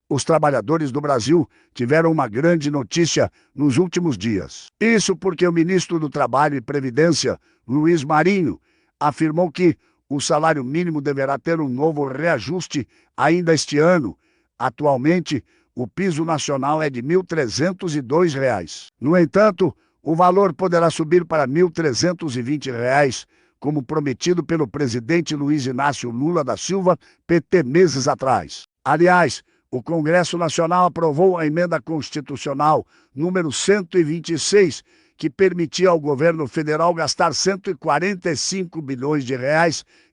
Os trabalhadores do Brasil tiveram uma grande notícia nos últimos dias. Isso porque o ministro do Trabalho e Previdência, Luiz Marinho, afirmou que o salário mínimo deverá ter um novo reajuste ainda este ano. Atualmente, o piso nacional é de R$ 1.302. No entanto, o valor poderá subir para R$ 1.320, como prometido pelo presidente Luiz Inácio Lula da Silva, PT, meses atrás. Aliás, o Congresso Nacional aprovou a emenda constitucional número 126, que permitia ao governo federal gastar R$ 145 bilhões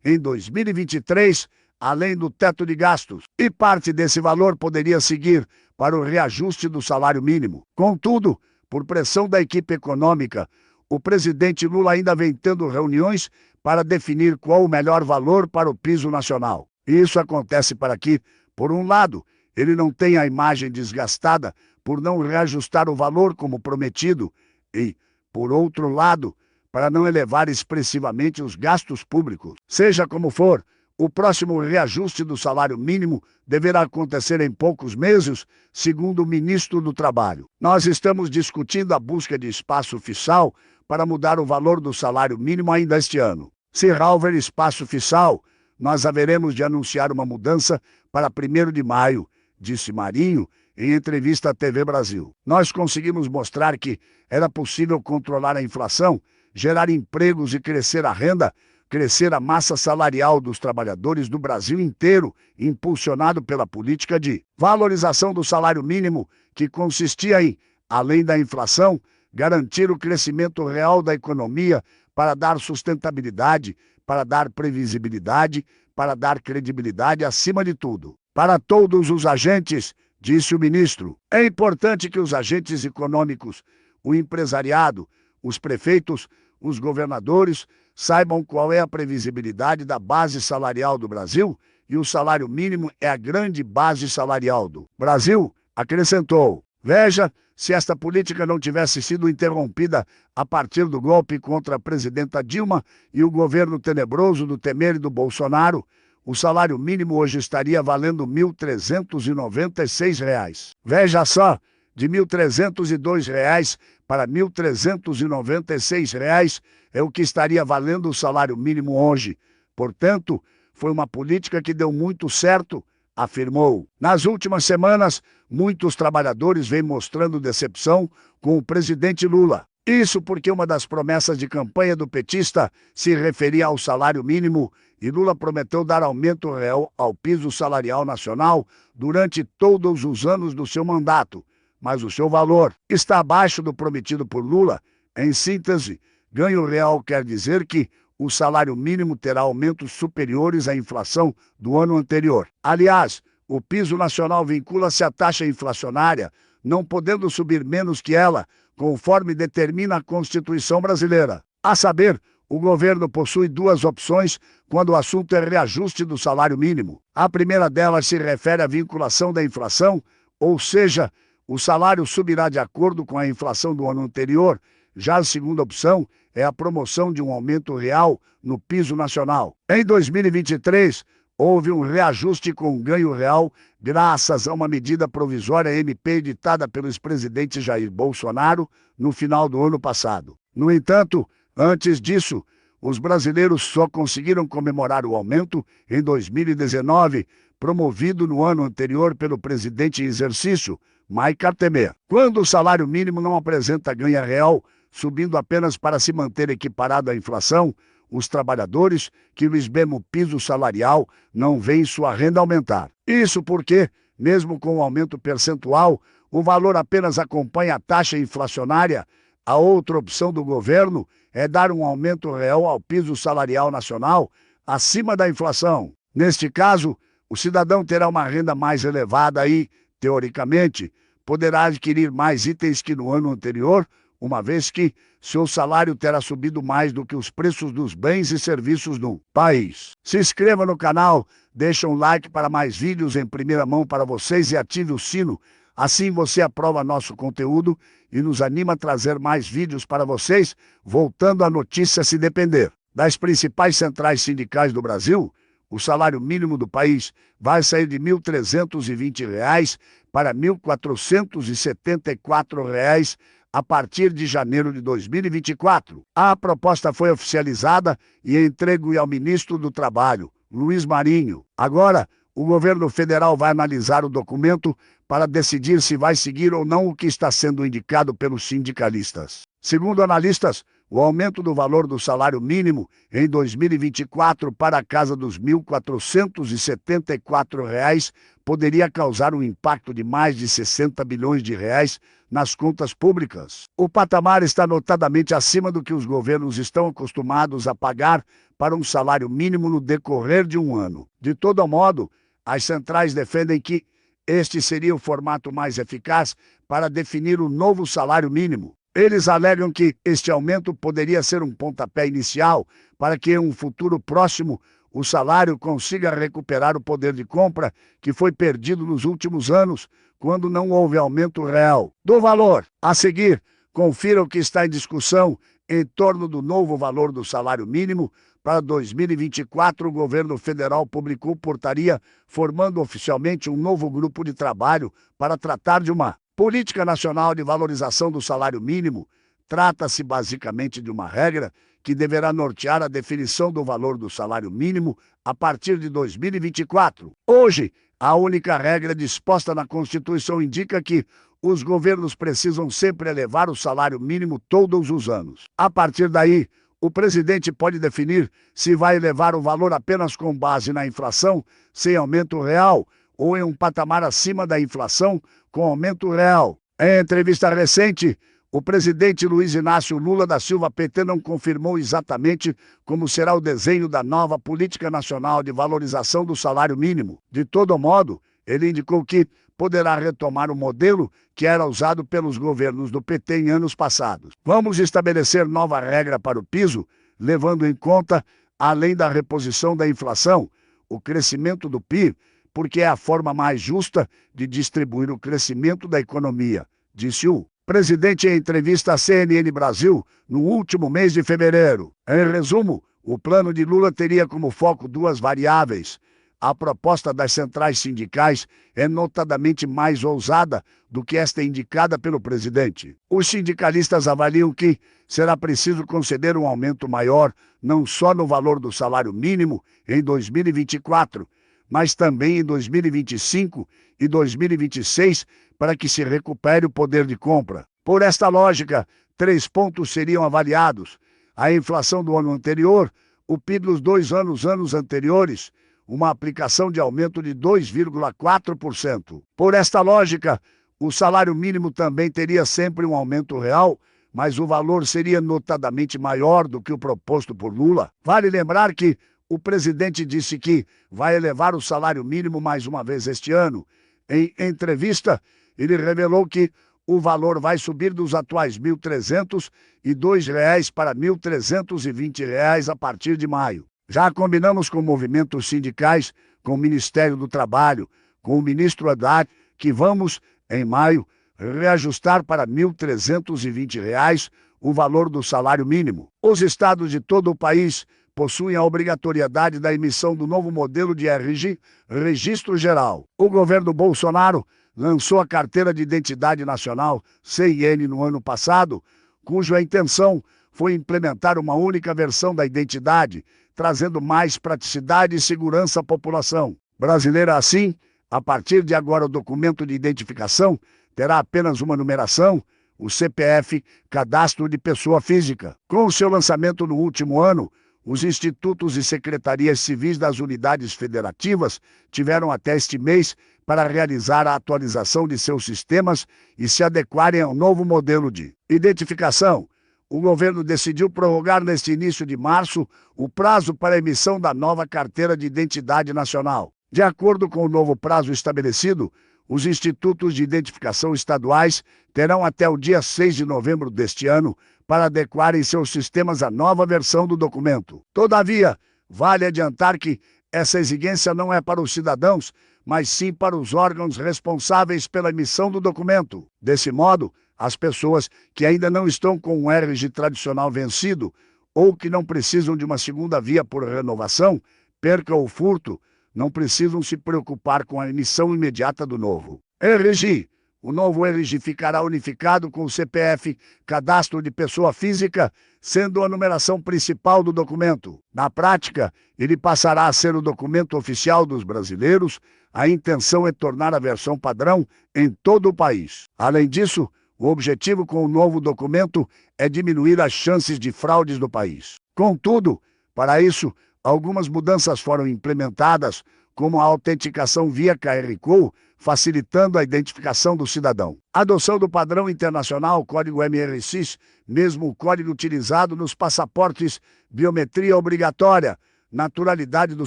em 2023, além do teto de gastos, e parte desse valor poderia seguir para o reajuste do salário mínimo. Contudo, por pressão da equipe econômica, o presidente Lula ainda vem tendo reuniões para definir qual o melhor valor para o piso nacional. Isso acontece para que, por um lado, ele não tenha a imagem desgastada por não reajustar o valor como prometido e, por outro lado, para não elevar expressivamente os gastos públicos. Seja como for, o próximo reajuste do salário mínimo deverá acontecer em poucos meses, segundo o ministro do Trabalho. Nós estamos discutindo a busca de espaço fiscal para mudar o valor do salário mínimo ainda este ano. Se houver espaço fiscal, nós haveremos de anunciar uma mudança para 1º de maio, disse Marinho em entrevista à TV Brasil. Nós conseguimos mostrar que era possível controlar a inflação, gerar empregos e crescer a renda, crescer a massa salarial dos trabalhadores do Brasil inteiro, impulsionado pela política de valorização do salário mínimo, que consistia em, além da inflação, garantir o crescimento real da economia para dar sustentabilidade, para dar previsibilidade, para dar credibilidade acima de tudo. Para todos os agentes, disse o ministro, é importante que os agentes econômicos, o empresariado, os prefeitos, os governadores saibam qual é a previsibilidade da base salarial do Brasil, e o salário mínimo é a grande base salarial do Brasil, acrescentou. Veja, se esta política não tivesse sido interrompida a partir do golpe contra a presidenta Dilma e o governo tenebroso do Temer e do Bolsonaro, o salário mínimo hoje estaria valendo R$ 1.396. Veja só, de R$ 1.302 para R$ 1.396 é o que estaria valendo o salário mínimo hoje. Portanto, foi uma política que deu muito certo, afirmou. Nas últimas semanas, muitos trabalhadores vêm mostrando decepção com o presidente Lula. Isso porque uma das promessas de campanha do petista se referia ao salário mínimo e Lula prometeu dar aumento real ao piso salarial nacional durante todos os anos do seu mandato. Mas o seu valor está abaixo do prometido por Lula. Em síntese, ganho real quer dizer que o salário mínimo terá aumentos superiores à inflação do ano anterior. Aliás, o piso nacional vincula-se à taxa inflacionária, não podendo subir menos que ela, conforme determina a Constituição brasileira. A saber, o governo possui duas opções quando o assunto é reajuste do salário mínimo. A primeira delas se refere à vinculação da inflação, ou seja, o salário subirá de acordo com a inflação do ano anterior. Já a segunda opção é a promoção de um aumento real no piso nacional. Em 2023, houve um reajuste com ganho real graças a uma medida provisória MP editada pelo ex-presidente Jair Bolsonaro no final do ano passado. No entanto, antes disso, os brasileiros só conseguiram comemorar o aumento em 2019, promovido no ano anterior pelo presidente em exercício, Michel Temer. Quando o salário mínimo não apresenta ganho real, subindo apenas para se manter equiparado à inflação, os trabalhadores que no mesmo piso salarial não veem sua renda aumentar. Isso porque, mesmo com o aumento percentual, o valor apenas acompanha a taxa inflacionária. A outra opção do governo é dar um aumento real ao piso salarial nacional acima da inflação. Neste caso, o cidadão terá uma renda mais elevada e, teoricamente, poderá adquirir mais itens que no ano anterior, uma vez que seu salário terá subido mais do que os preços dos bens e serviços no país. Se inscreva no canal, deixe um like para mais vídeos em primeira mão para vocês e ative o sino. Assim você aprova nosso conteúdo e nos anima a trazer mais vídeos para vocês, voltando à notícia se depender. Das principais centrais sindicais do Brasil, o salário mínimo do país vai sair de R$ 1.320 para R$ 1.474 a partir de janeiro de 2024. A proposta foi oficializada e entregue ao ministro do Trabalho, Luiz Marinho. Agora, o governo federal vai analisar o documento para decidir se vai seguir ou não o que está sendo indicado pelos sindicalistas. Segundo analistas, o aumento do valor do salário mínimo em 2024 para a casa dos R$ 1.474 poderia causar um impacto de mais de 60 bilhões de reais nas contas públicas. O patamar está notadamente acima do que os governos estão acostumados a pagar para um salário mínimo no decorrer de um ano. De todo modo, as centrais defendem que este seria o formato mais eficaz para definir o novo salário mínimo. Eles alegam que este aumento poderia ser um pontapé inicial para que, em um futuro próximo, o salário consiga recuperar o poder de compra que foi perdido nos últimos anos, quando não houve aumento real do valor. A seguir, confira o que está em discussão em torno do novo valor do salário mínimo. Para 2024, o governo federal publicou portaria formando oficialmente um novo grupo de trabalho para tratar de uma Política Nacional de Valorização do Salário Mínimo. Trata-se basicamente de uma regra que deverá nortear a definição do valor do salário mínimo a partir de 2024. Hoje, a única regra disposta na Constituição indica que os governos precisam sempre elevar o salário mínimo todos os anos. A partir daí, o presidente pode definir se vai elevar o valor apenas com base na inflação, sem aumento real, ou em um patamar acima da inflação, com aumento real. Em entrevista recente, o presidente Luiz Inácio Lula da Silva, PT, não confirmou exatamente como será o desenho da nova Política Nacional de Valorização do Salário Mínimo. De todo modo, ele indicou que poderá retomar o modelo que era usado pelos governos do PT em anos passados. Vamos estabelecer nova regra para o piso, levando em conta, além da reposição da inflação, o crescimento do PIB, porque é a forma mais justa de distribuir o crescimento da economia, disse o presidente em entrevista à CNN Brasil no último mês de fevereiro. Em resumo, o plano de Lula teria como foco duas variáveis. A proposta das centrais sindicais é notadamente mais ousada do que esta indicada pelo presidente. Os sindicalistas avaliam que será preciso conceder um aumento maior, não só no valor do salário mínimo em 2024, mas também em 2025 e 2026, para que se recupere o poder de compra. Por esta lógica, 3 pontos seriam avaliados: a inflação do ano anterior, o PIB dos 2 anos anteriores, uma aplicação de aumento de 2,4%. Por esta lógica, o salário mínimo também teria sempre um aumento real, mas o valor seria notadamente maior do que o proposto por Lula. Vale lembrar que o presidente disse que vai elevar o salário mínimo mais uma vez este ano. Em entrevista, ele revelou que o valor vai subir dos atuais R$ 1.302 para R$ 1.320 a partir de maio. Já combinamos com movimentos sindicais, com o Ministério do Trabalho, com o ministro Haddad, que vamos, em maio, reajustar para R$ 1.320 o valor do salário mínimo. Os estados de todo o país possuem a obrigatoriedade da emissão do novo modelo de RG, Registro Geral. O governo Bolsonaro lançou a Carteira de Identidade Nacional, CIN, no ano passado, cuja intenção foi implementar uma única versão da identidade, trazendo mais praticidade e segurança à população brasileira. Assim, a partir de agora, o documento de identificação terá apenas uma numeração, o CPF, Cadastro de Pessoa Física. Com o seu lançamento no último ano, os institutos e secretarias civis das unidades federativas tiveram até este mês para realizar a atualização de seus sistemas e se adequarem ao novo modelo de identificação. O governo decidiu prorrogar neste início de março o prazo para a emissão da nova Carteira de Identidade Nacional. De acordo com o novo prazo estabelecido, os institutos de identificação estaduais terão até o dia 6 de novembro deste ano para adequarem seus sistemas à nova versão do documento. Todavia, vale adiantar que essa exigência não é para os cidadãos, mas sim para os órgãos responsáveis pela emissão do documento. Desse modo, as pessoas que ainda não estão com um RG tradicional vencido ou que não precisam de uma segunda via por renovação, perca ou furto, não precisam se preocupar com a emissão imediata do novo RG. O novo RG ficará unificado com o CPF, cadastro de pessoa física, sendo a numeração principal do documento. Na prática, ele passará a ser o documento oficial dos brasileiros. A intenção é tornar a versão padrão em todo o país. Além disso, o objetivo com o novo documento é diminuir as chances de fraudes no país. Contudo, para isso, algumas mudanças foram implementadas, como a autenticação via QR Code, facilitando a identificação do cidadão. A adoção do padrão internacional Código MRCIS, mesmo o código utilizado nos passaportes, biometria obrigatória, naturalidade do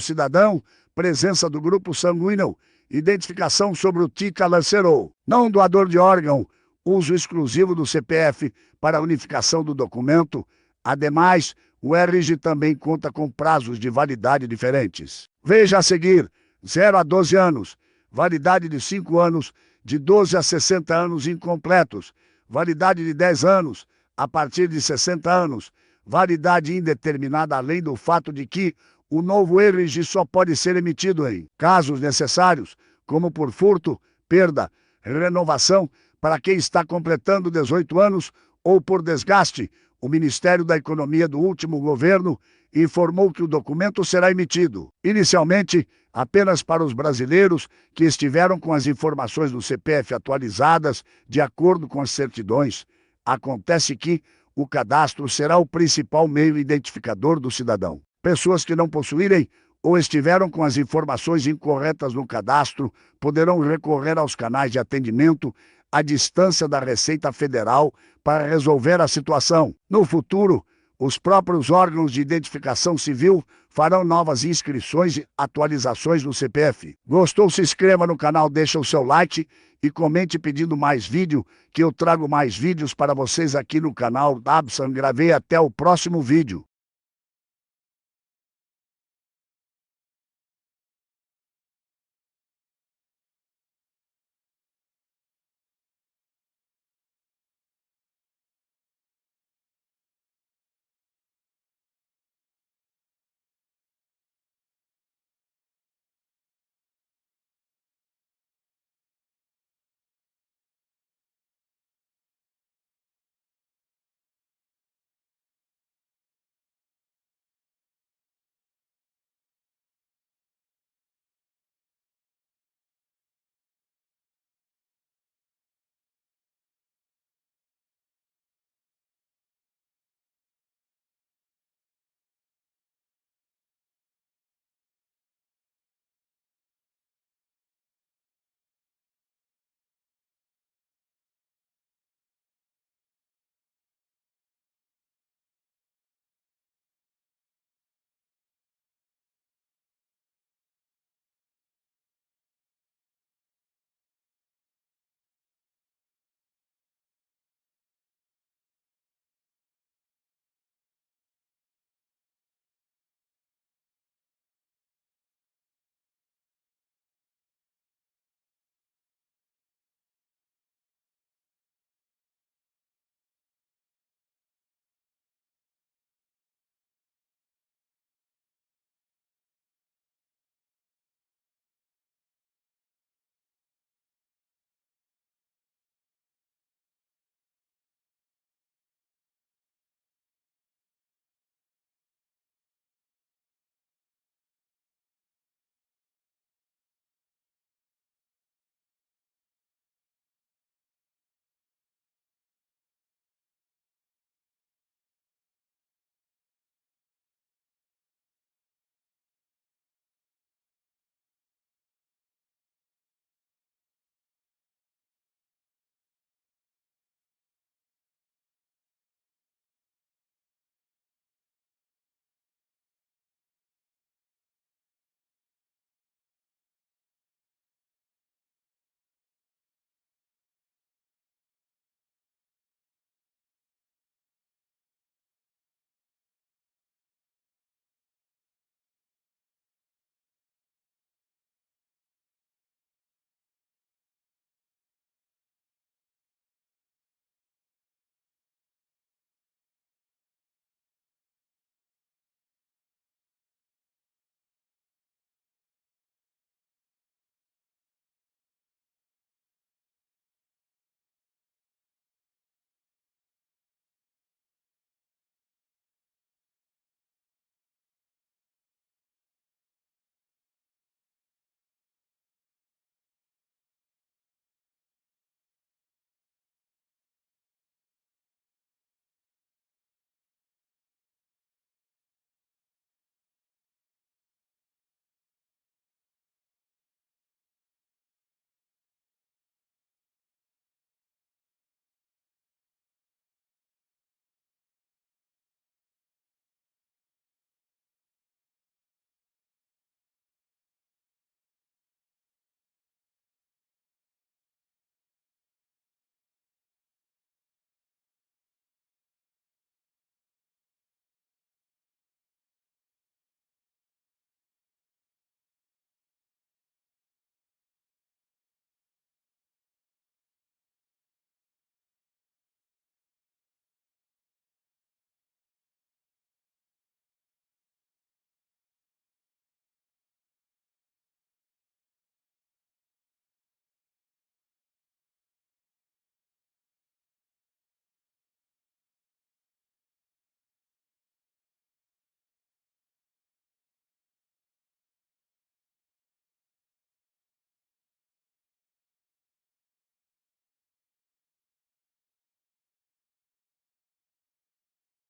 cidadão, presença do grupo sanguíneo, identificação sobre o TICA lancerou. Não doador de órgão, uso exclusivo do CPF para a unificação do documento. Ademais, o RG também conta com prazos de validade diferentes. Veja a seguir: 0 a 12 anos, validade de 5 anos, de 12 a 60 anos incompletos, validade de 10 anos, a partir de 60 anos, validade indeterminada, além do fato de que o novo RG só pode ser emitido em casos necessários, como por furto, perda, renovação, para quem está completando 18 anos ou por desgaste. O Ministério da Economia do último governo informou que o documento será emitido, inicialmente, apenas para os brasileiros que estiveram com as informações do CPF atualizadas de acordo com as certidões. Acontece que o cadastro será o principal meio identificador do cidadão. Pessoas que não possuírem ou estiveram com as informações incorretas no cadastro poderão recorrer aos canais de atendimento à distância da Receita Federal para resolver a situação. No futuro, os próprios órgãos de identificação civil farão novas inscrições e atualizações no CPF. Gostou? Se inscreva no canal, deixa o seu like e comente pedindo mais vídeo, que eu trago mais vídeos para vocês aqui no canal Dabsan Gravei. Até o próximo vídeo.